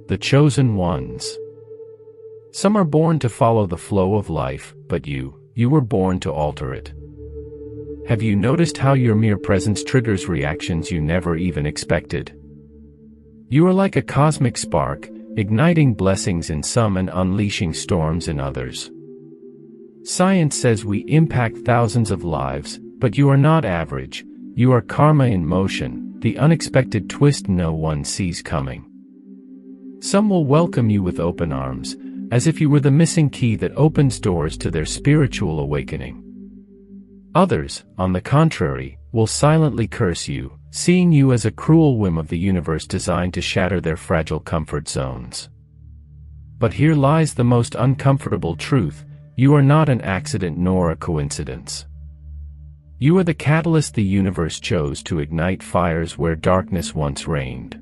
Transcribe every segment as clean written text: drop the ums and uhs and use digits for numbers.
the chosen ones. Some are born to follow the flow of life, but you were born to alter it. Have you noticed how your mere presence triggers reactions you never even expected? You are like a cosmic spark, igniting blessings in some and unleashing storms in others. Science says we impact thousands of lives, but you are not average. You are karma in motion, the unexpected twist no one sees coming. Some will welcome you with open arms, as if you were the missing key that opens doors to their spiritual awakening. Others, on the contrary, will silently curse you, seeing you as a cruel whim of the universe designed to shatter their fragile comfort zones. But here lies the most uncomfortable truth: you are not an accident nor a coincidence. You are the catalyst the universe chose to ignite fires where darkness once reigned.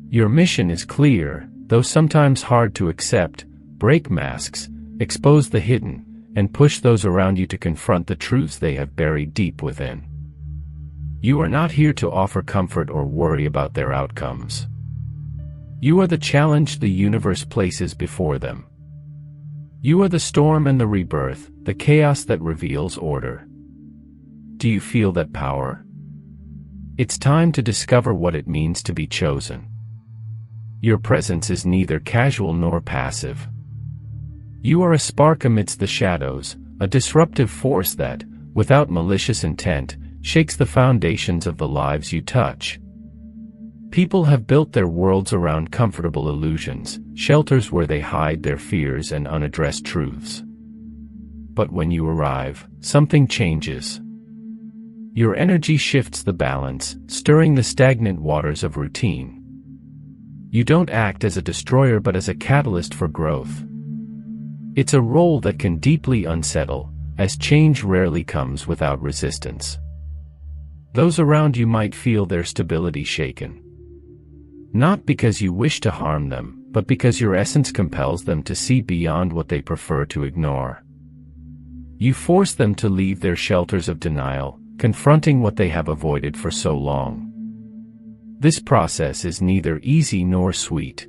Your mission is clear, though sometimes hard to accept: break masks, expose the hidden, and push those around you to confront the truths they have buried deep within. You are not here to offer comfort or worry about their outcomes. You are the challenge the universe places before them. You are the storm and the rebirth, the chaos that reveals order. Do you feel that power? It's time to discover what it means to be chosen. Your presence is neither casual nor passive. You are a spark amidst the shadows, a disruptive force that, without malicious intent, shakes the foundations of the lives you touch. People have built their worlds around comfortable illusions, shelters where they hide their fears and unaddressed truths. But when you arrive, something changes. Your energy shifts the balance, stirring the stagnant waters of routine. You don't act as a destroyer but as a catalyst for growth. It's a role that can deeply unsettle, as change rarely comes without resistance. Those around you might feel their stability shaken. Not because you wish to harm them, but because your essence compels them to see beyond what they prefer to ignore. You force them to leave their shelters of denial, confronting what they have avoided for so long. This process is neither easy nor sweet.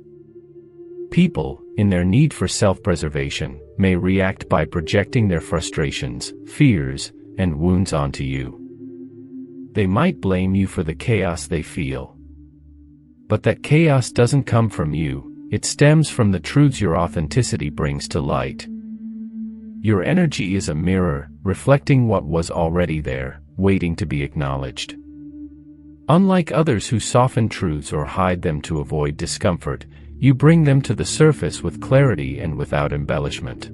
People, in their need for self-preservation, may react by projecting their frustrations, fears, and wounds onto you. They might blame you for the chaos they feel. But that chaos doesn't come from you, it stems from the truths your authenticity brings to light. Your energy is a mirror, reflecting what was already there, waiting to be acknowledged. Unlike others who soften truths or hide them to avoid discomfort, you bring them to the surface with clarity and without embellishment.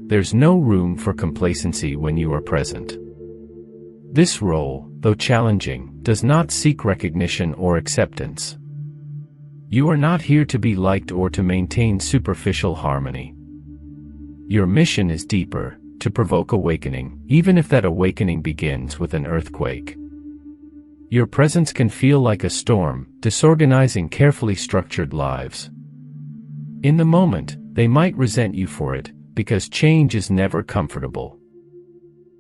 There's no room for complacency when you are present. This role, though challenging, does not seek recognition or acceptance. You are not here to be liked or to maintain superficial harmony. Your mission is deeper, to provoke awakening, even if that awakening begins with an earthquake. Your presence can feel like a storm, disorganizing carefully structured lives. In the moment, they might resent you for it, because change is never comfortable.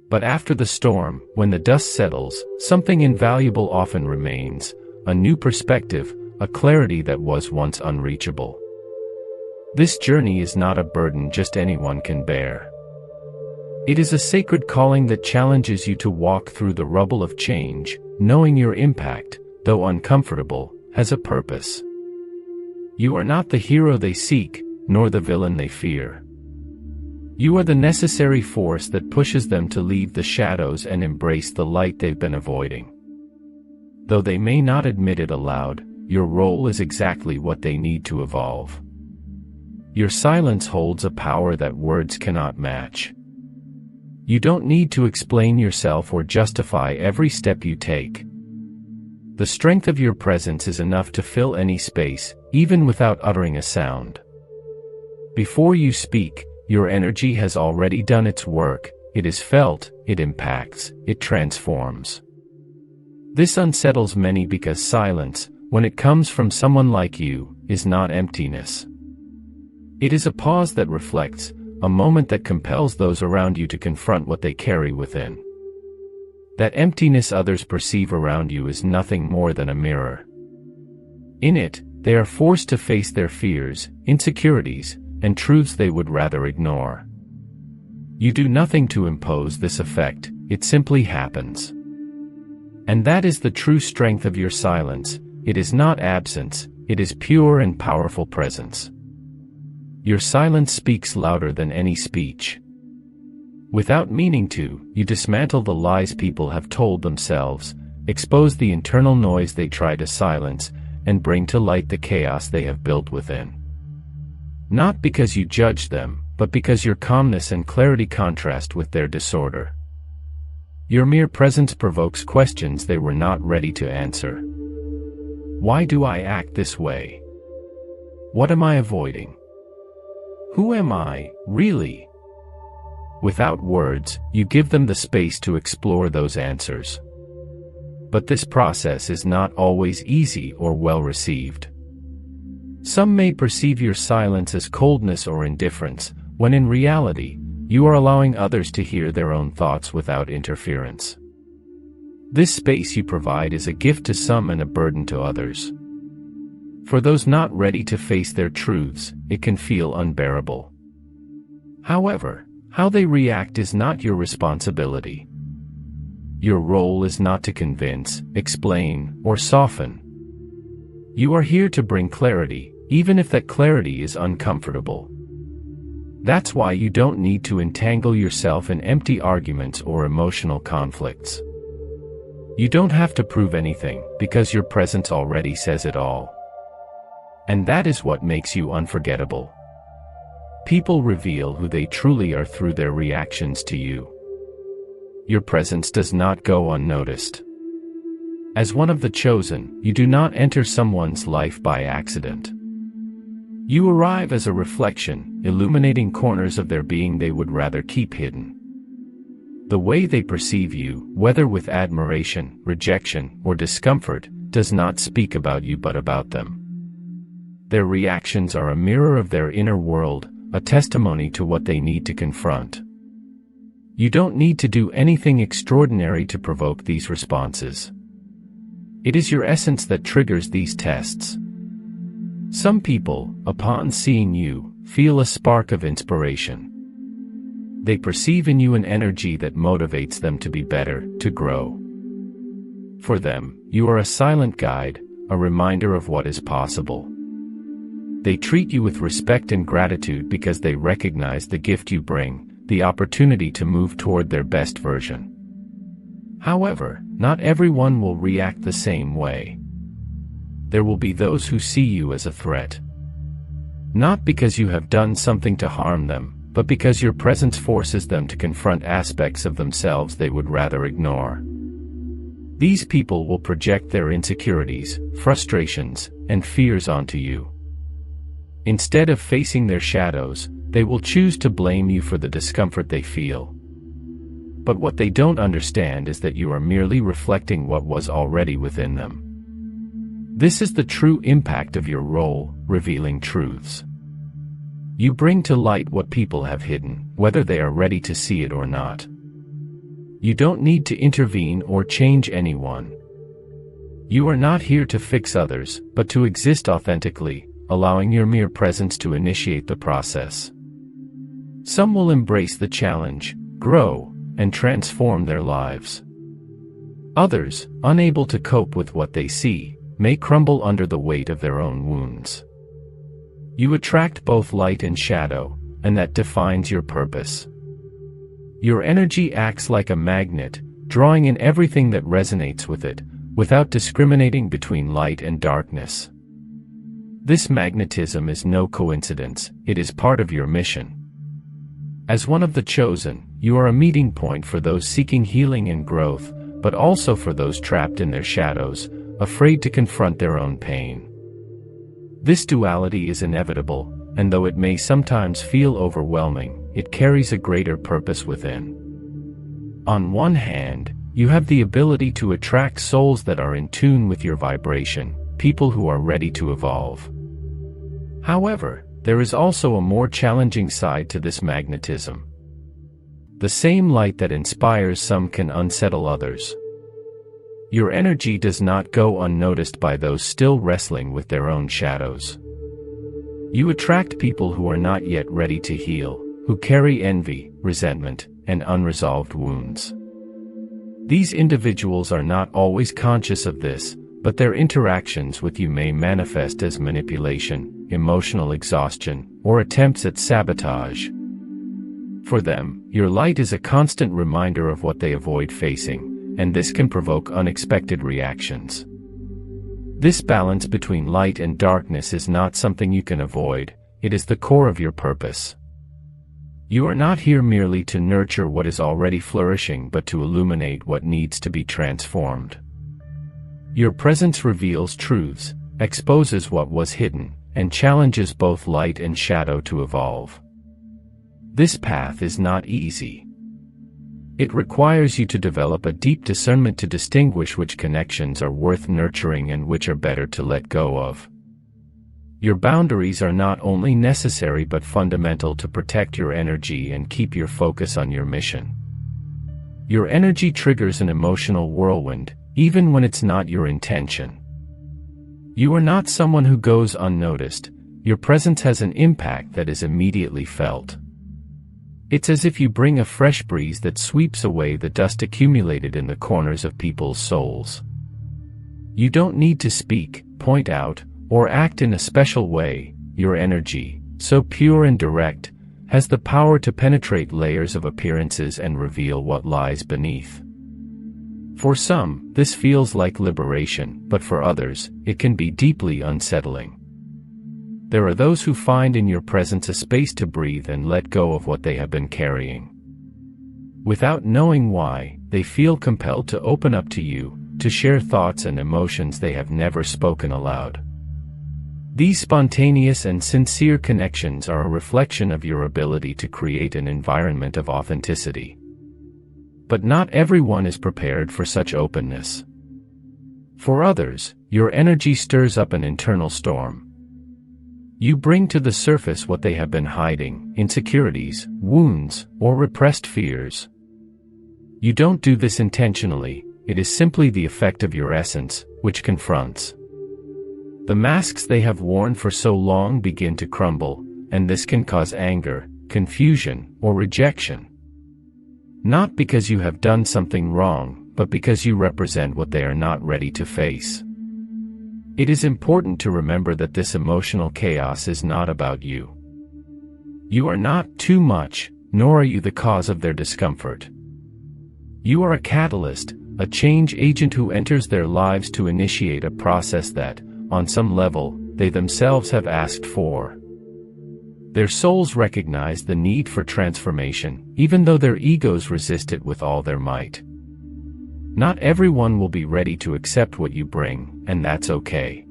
But after the storm, when the dust settles, something invaluable often remains: a new perspective, a clarity that was once unreachable. This journey is not a burden just anyone can bear. It is a sacred calling that challenges you to walk through the rubble of change, knowing your impact, though uncomfortable, has a purpose. You are not the hero they seek, nor the villain they fear. You are the necessary force that pushes them to leave the shadows and embrace the light they've been avoiding. Though they may not admit it aloud, your role is exactly what they need to evolve. Your silence holds a power that words cannot match. You don't need to explain yourself or justify every step you take. The strength of your presence is enough to fill any space, even without uttering a sound. Before you speak, your energy has already done its work. It is felt, it impacts, it transforms. This unsettles many because silence, when it comes from someone like you, is not emptiness. It is a pause that reflects, a moment that compels those around you to confront what they carry within. That emptiness others perceive around you is nothing more than a mirror. In it, they are forced to face their fears, insecurities, and truths they would rather ignore. You do nothing to impose this effect, it simply happens. And that is the true strength of your silence. It is not absence, it is pure and powerful presence. Your silence speaks louder than any speech. Without meaning to, you dismantle the lies people have told themselves, expose the internal noise they try to silence, and bring to light the chaos they have built within. Not because you judge them, but because your calmness and clarity contrast with their disorder. Your mere presence provokes questions they were not ready to answer. Why do I act this way? What am I avoiding? Who am I, really? Without words, you give them the space to explore those answers. But this process is not always easy or well received. Some may perceive your silence as coldness or indifference, when in reality, you are allowing others to hear their own thoughts without interference. This space you provide is a gift to some and a burden to others. For those not ready to face their truths, it can feel unbearable. However, how they react is not your responsibility. Your role is not to convince, explain, or soften. You are here to bring clarity, even if that clarity is uncomfortable. That's why you don't need to entangle yourself in empty arguments or emotional conflicts. You don't have to prove anything, because your presence already says it all. And that is what makes you unforgettable. People reveal who they truly are through their reactions to you. Your presence does not go unnoticed. As one of the chosen, you do not enter someone's life by accident. You arrive as a reflection, illuminating corners of their being they would rather keep hidden. The way they perceive you, whether with admiration, rejection, or discomfort, does not speak about you but about them. Their reactions are a mirror of their inner world, a testimony to what they need to confront. You don't need to do anything extraordinary to provoke these responses. It is your essence that triggers these tests. Some people, upon seeing you, feel a spark of inspiration. They perceive in you an energy that motivates them to be better, to grow. For them, you are a silent guide, a reminder of what is possible. They treat you with respect and gratitude because they recognize the gift you bring, the opportunity to move toward their best version. However, not everyone will react the same way. There will be those who see you as a threat. Not because you have done something to harm them, but because your presence forces them to confront aspects of themselves they would rather ignore. These people will project their insecurities, frustrations, and fears onto you. Instead of facing their shadows, they will choose to blame you for the discomfort they feel. But what they don't understand is that you are merely reflecting what was already within them. This is the true impact of your role, revealing truths. You bring to light what people have hidden, whether they are ready to see it or not. You don't need to intervene or change anyone. You are not here to fix others, but to exist authentically, allowing your mere presence to initiate the process. Some will embrace the challenge, grow, and transform their lives. Others, unable to cope with what they see, may crumble under the weight of their own wounds. You attract both light and shadow, and that defines your purpose. Your energy acts like a magnet, drawing in everything that resonates with it, without discriminating between light and darkness. This magnetism is no coincidence, it is part of your mission. As one of the chosen, you are a meeting point for those seeking healing and growth, but also for those trapped in their shadows, afraid to confront their own pain. This duality is inevitable, and though it may sometimes feel overwhelming, it carries a greater purpose within. On one hand, you have the ability to attract souls that are in tune with your vibration, people who are ready to evolve. However, there is also a more challenging side to this magnetism. The same light that inspires some can unsettle others. Your energy does not go unnoticed by those still wrestling with their own shadows. You attract people who are not yet ready to heal, who carry envy, resentment, and unresolved wounds. These individuals are not always conscious of this, but their interactions with you may manifest as manipulation, emotional exhaustion, or attempts at sabotage. For them, your light is a constant reminder of what they avoid facing, and this can provoke unexpected reactions. This balance between light and darkness is not something you can avoid, it is the core of your purpose. You are not here merely to nurture what is already flourishing but to illuminate what needs to be transformed. Your presence reveals truths, exposes what was hidden, and challenges both light and shadow to evolve. This path is not easy. It requires you to develop a deep discernment to distinguish which connections are worth nurturing and which are better to let go of. Your boundaries are not only necessary but fundamental to protect your energy and keep your focus on your mission. Your energy triggers an emotional whirlwind, even when it's not your intention. You are not someone who goes unnoticed, your presence has an impact that is immediately felt. It's as if you bring a fresh breeze that sweeps away the dust accumulated in the corners of people's souls. You don't need to speak, point out, or act in a special way. Your energy, so pure and direct, has the power to penetrate layers of appearances and reveal what lies beneath. For some, this feels like liberation, but for others, it can be deeply unsettling. There are those who find in your presence a space to breathe and let go of what they have been carrying. Without knowing why, they feel compelled to open up to you, to share thoughts and emotions they have never spoken aloud. These spontaneous and sincere connections are a reflection of your ability to create an environment of authenticity. But not everyone is prepared for such openness. For others, your energy stirs up an internal storm. You bring to the surface what they have been hiding, insecurities, wounds, or repressed fears. You don't do this intentionally, it is simply the effect of your essence, which confronts. The masks they have worn for so long begin to crumble, and this can cause anger, confusion, or rejection. Not because you have done something wrong, but because you represent what they are not ready to face. It is important to remember that this emotional chaos is not about you. You are not too much, nor are you the cause of their discomfort. You are a catalyst, a change agent who enters their lives to initiate a process that, on some level, they themselves have asked for. Their souls recognize the need for transformation, even though their egos resist it with all their might. Not everyone will be ready to accept what you bring, and that's okay.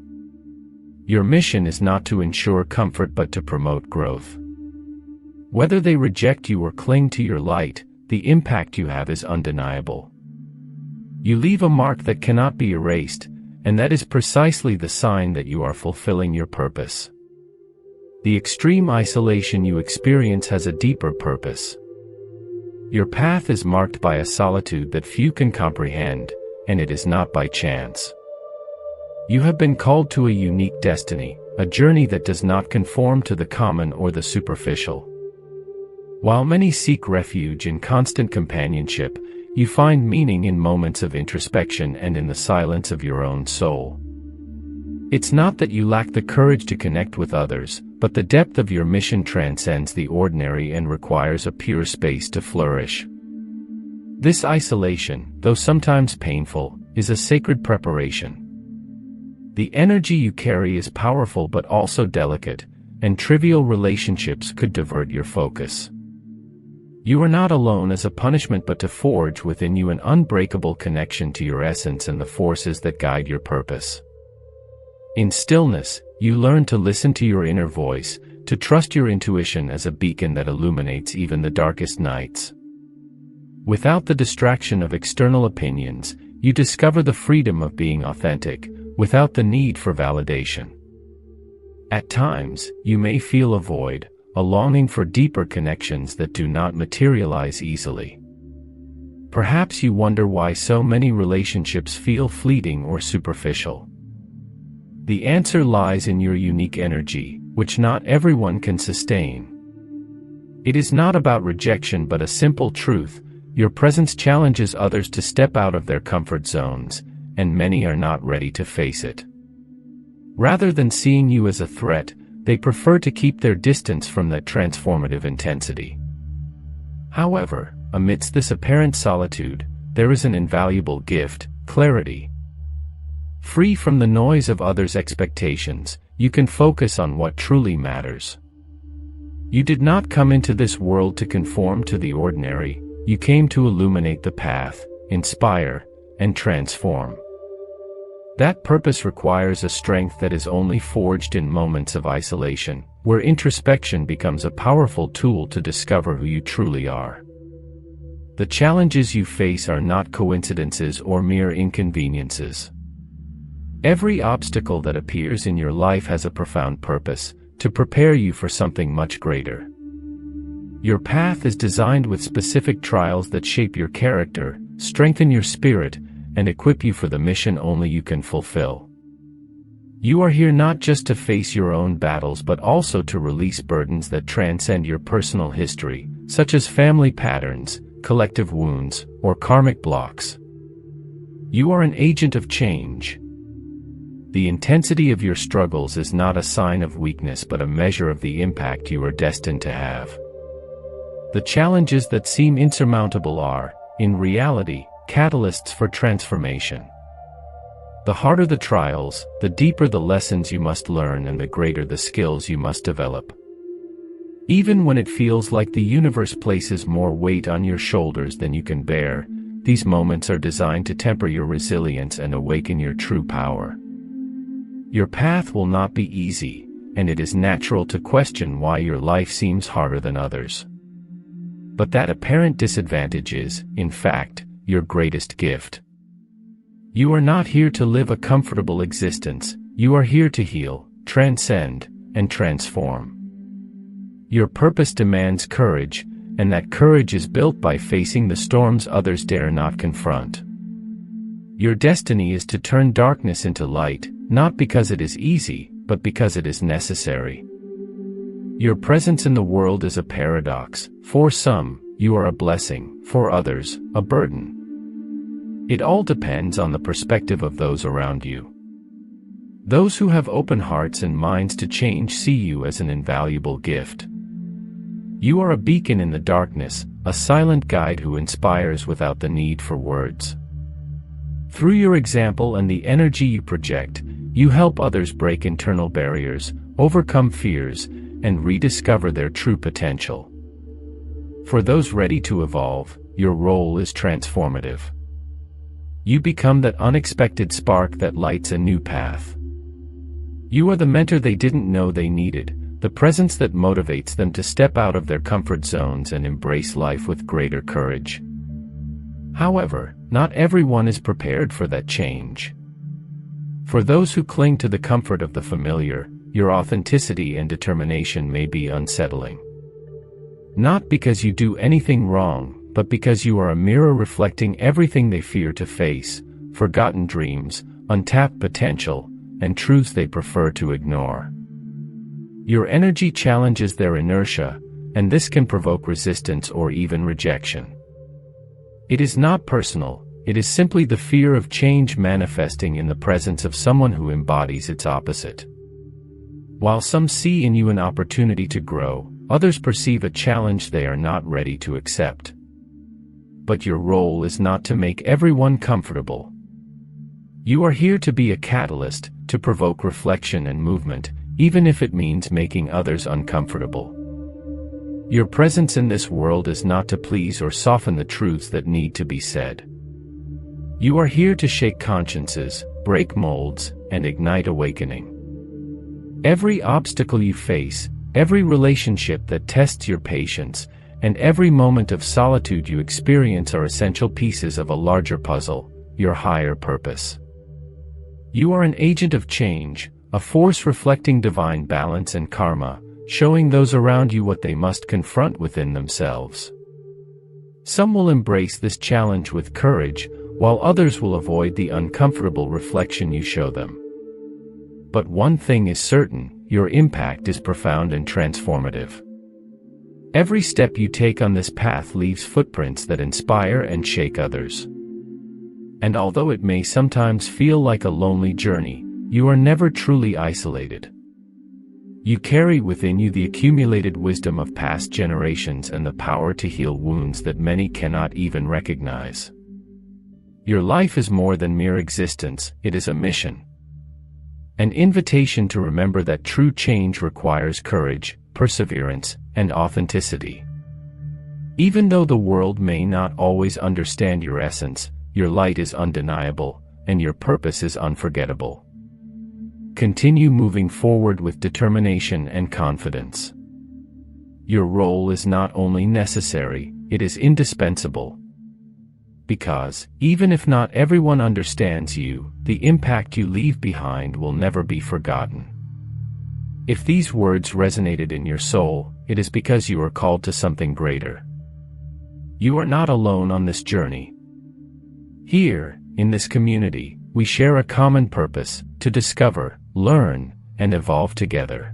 Your mission is not to ensure comfort but to promote growth. Whether they reject you or cling to your light, the impact you have is undeniable. You leave a mark that cannot be erased, and that is precisely the sign that you are fulfilling your purpose. The extreme isolation you experience has a deeper purpose. Your path is marked by a solitude that few can comprehend, and it is not by chance. You have been called to a unique destiny, a journey that does not conform to the common or the superficial. While many seek refuge in constant companionship, you find meaning in moments of introspection and in the silence of your own soul. It's not that you lack the courage to connect with others, but the depth of your mission transcends the ordinary and requires a pure space to flourish. This isolation, though sometimes painful, is a sacred preparation. The energy you carry is powerful but also delicate, and trivial relationships could divert your focus. You are not alone as a punishment but to forge within you an unbreakable connection to your essence and the forces that guide your purpose. In stillness, you learn to listen to your inner voice, to trust your intuition as a beacon that illuminates even the darkest nights. Without the distraction of external opinions, you discover the freedom of being authentic, without the need for validation. At times, you may feel a void, a longing for deeper connections that do not materialize easily. Perhaps you wonder why so many relationships feel fleeting or superficial. The answer lies in your unique energy, which not everyone can sustain. It is not about rejection but a simple truth: your presence challenges others to step out of their comfort zones, and many are not ready to face it. Rather than seeing you as a threat, they prefer to keep their distance from that transformative intensity. However, amidst this apparent solitude, there is an invaluable gift: clarity. Free from the noise of others' expectations, you can focus on what truly matters. You did not come into this world to conform to the ordinary, you came to illuminate the path, inspire, and transform. That purpose requires a strength that is only forged in moments of isolation, where introspection becomes a powerful tool to discover who you truly are. The challenges you face are not coincidences or mere inconveniences. Every obstacle that appears in your life has a profound purpose: to prepare you for something much greater. Your path is designed with specific trials that shape your character, strengthen your spirit, and equip you for the mission only you can fulfill. You are here not just to face your own battles but also to release burdens that transcend your personal history, such as family patterns, collective wounds, or karmic blocks. You are an agent of change. The intensity of your struggles is not a sign of weakness but a measure of the impact you are destined to have. The challenges that seem insurmountable are, in reality, catalysts for transformation. The harder the trials, the deeper the lessons you must learn and the greater the skills you must develop. Even when it feels like the universe places more weight on your shoulders than you can bear, these moments are designed to temper your resilience and awaken your true power. Your path will not be easy, and it is natural to question why your life seems harder than others. But that apparent disadvantage is, in fact, your greatest gift. You are not here to live a comfortable existence, you are here to heal, transcend, and transform. Your purpose demands courage, and that courage is built by facing the storms others dare not confront. Your destiny is to turn darkness into light, not because it is easy, but because it is necessary. Your presence in the world is a paradox: for some, you are a blessing; for others, a burden. It all depends on the perspective of those around you. Those who have open hearts and minds to change see you as an invaluable gift. You are a beacon in the darkness, a silent guide who inspires without the need for words. Through your example and the energy you project, you help others break internal barriers, overcome fears, and rediscover their true potential. For those ready to evolve, your role is transformative. You become that unexpected spark that lights a new path. You are the mentor they didn't know they needed, the presence that motivates them to step out of their comfort zones and embrace life with greater courage. However, not everyone is prepared for that change. For those who cling to the comfort of the familiar, your authenticity and determination may be unsettling. Not because you do anything wrong, but because you are a mirror reflecting everything they fear to face: forgotten dreams, untapped potential, and truths they prefer to ignore. Your energy challenges their inertia, and this can provoke resistance or even rejection. It is not personal, it is simply the fear of change manifesting in the presence of someone who embodies its opposite. While some see in you an opportunity to grow, others perceive a challenge they are not ready to accept. But your role is not to make everyone comfortable. You are here to be a catalyst, to provoke reflection and movement, even if it means making others uncomfortable. Your presence in this world is not to please or soften the truths that need to be said. You are here to shake consciences, break molds, and ignite awakening. Every obstacle you face, every relationship that tests your patience, and every moment of solitude you experience are essential pieces of a larger puzzle: your higher purpose. You are an agent of change, a force reflecting divine balance and karma, showing those around you what they must confront within themselves. Some will embrace this challenge with courage, while others will avoid the uncomfortable reflection you show them. But one thing is certain, your impact is profound and transformative. Every step you take on this path leaves footprints that inspire and shake others. And although it may sometimes feel like a lonely journey, you are never truly isolated. You carry within you the accumulated wisdom of past generations and the power to heal wounds that many cannot even recognize. Your life is more than mere existence, it is a mission. An invitation to remember that true change requires courage, perseverance, and authenticity. Even though the world may not always understand your essence, your light is undeniable, and your purpose is unforgettable. Continue moving forward with determination and confidence. Your role is not only necessary, it is indispensable. Because, even if not everyone understands you, the impact you leave behind will never be forgotten. If these words resonated in your soul, it is because you are called to something greater. You are not alone on this journey. Here, in this community, we share a common purpose: to discover, learn, and evolve together.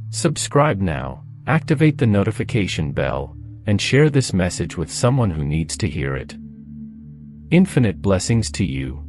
Subscribe now, activate the notification bell, and share this message with someone who needs to hear it. Infinite blessings to you.